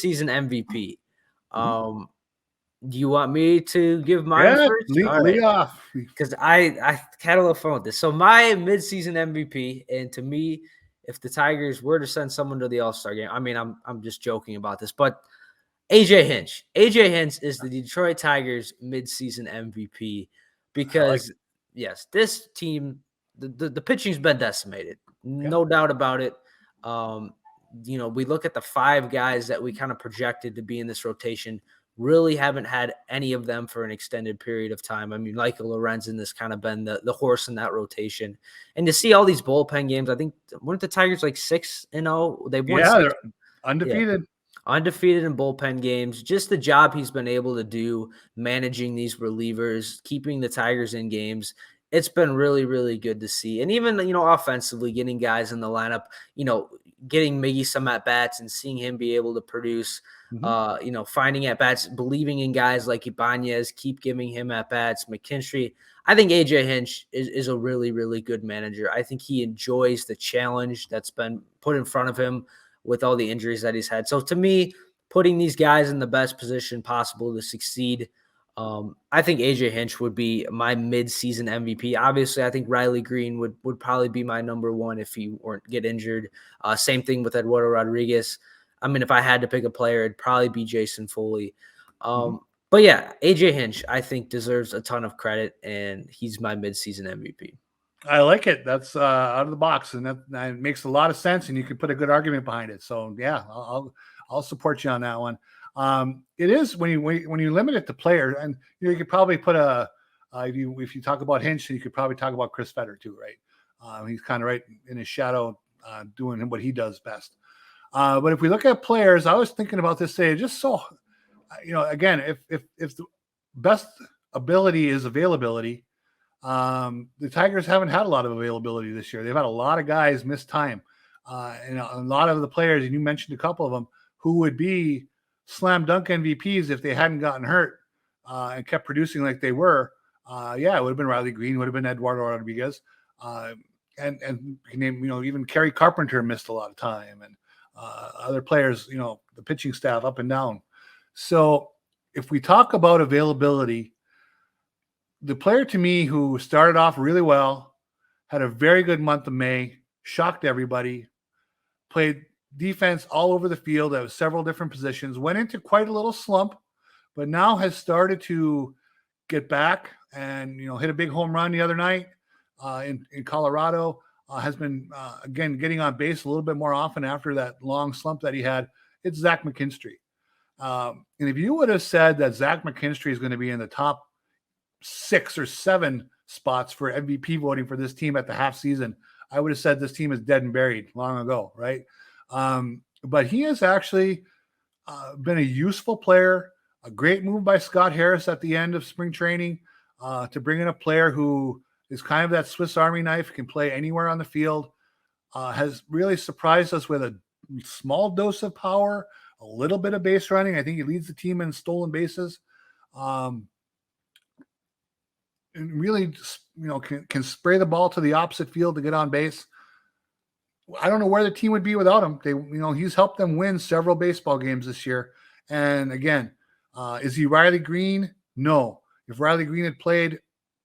midseason MVP. Do you want me to give mine Yeah, first? lead off. Because I had a little fun with this. So my midseason MVP, and to me, if the Tigers were to send someone to the All-Star game, I mean, I'm just joking about this, but AJ Hinch. AJ Hinch is the Detroit Tigers midseason MVP because, yes, this team, the pitching's been decimated. No doubt about it. We look at the 5 guys that we kind of projected to be in this rotation, really haven't had any of them for an extended period of time. I mean, Michael Lorenzen has kind of been the horse in that rotation. And to see all these bullpen games, I think, weren't the Tigers like 6-0? They've won 6. They're undefeated. Yeah. Undefeated in bullpen games. Just the job he's been able to do managing these relievers, keeping the Tigers in games. It's been really, really good to see. And even, offensively, getting guys in the lineup, getting Miggy some at-bats and seeing him be able to produce, finding at-bats, believing in guys like Ibanez, keep giving him at-bats, McKinstry. I think AJ Hinch is a really, really good manager. I think he enjoys the challenge that's been put in front of him with all the injuries that he's had. So to me, putting these guys in the best position possible to succeed, I think AJ Hinch would be my mid-season MVP. Obviously, I think Riley Green would probably be my number one if he weren't get injured. Same thing with Eduardo Rodriguez. I mean, if I had to pick a player, it'd probably be Jason Foley. But yeah, AJ Hinch, I think, deserves a ton of credit, and he's my mid-season MVP. I like it. That's out of the box, and that makes a lot of sense, and you can put a good argument behind it. So yeah, I'll support you on that one. It is when you limit it to player, and you could probably put if you talk about Hinch, you could probably talk about Chris Fetter too, right? He's kind of right in his shadow, doing what he does best. But if we look at players, I was thinking about this today, just so again, if the best ability is availability. The Tigers haven't had a lot of availability this year. They've had a lot of guys miss time. And a lot of the players, and you mentioned a couple of them, who would be slam dunk MVPs if they hadn't gotten hurt and kept producing like they were. It would have been Riley Green, would have been Eduardo Rodriguez. And name, even Kerry Carpenter missed a lot of time, and other players, the pitching staff up and down. So if we talk about availability, the player to me who started off really well, had a very good month of May, shocked everybody, played defense all over the field at several different positions, went into quite a little slump, but now has started to get back and, hit a big home run the other night in Colorado, has been, again, getting on base a little bit more often after that long slump that he had. It's Zach McKinstry. And if you would have said that Zach McKinstry is going to be in the top 6 or 7 spots for MVP voting for this team at the half season, I would have said this team is dead and buried long ago, right? But he has actually been a useful player, a great move by Scott Harris at the end of spring training to bring in a player who is kind of that Swiss Army knife, can play anywhere on the field, has really surprised us with a small dose of power, a little bit of base running. I think he leads the team in stolen bases. And really, can spray the ball to the opposite field to get on base. I don't know where the team would be without him. He's helped them win several baseball games this year. And again, is he Riley Green? No. If Riley Green had played,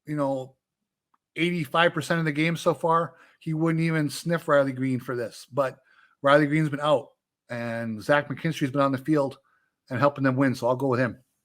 85% of the game so far, he wouldn't even sniff Riley Green for this. But Riley Green's been out, and Zach McKinstry's been on the field and helping them win. So I'll go with him.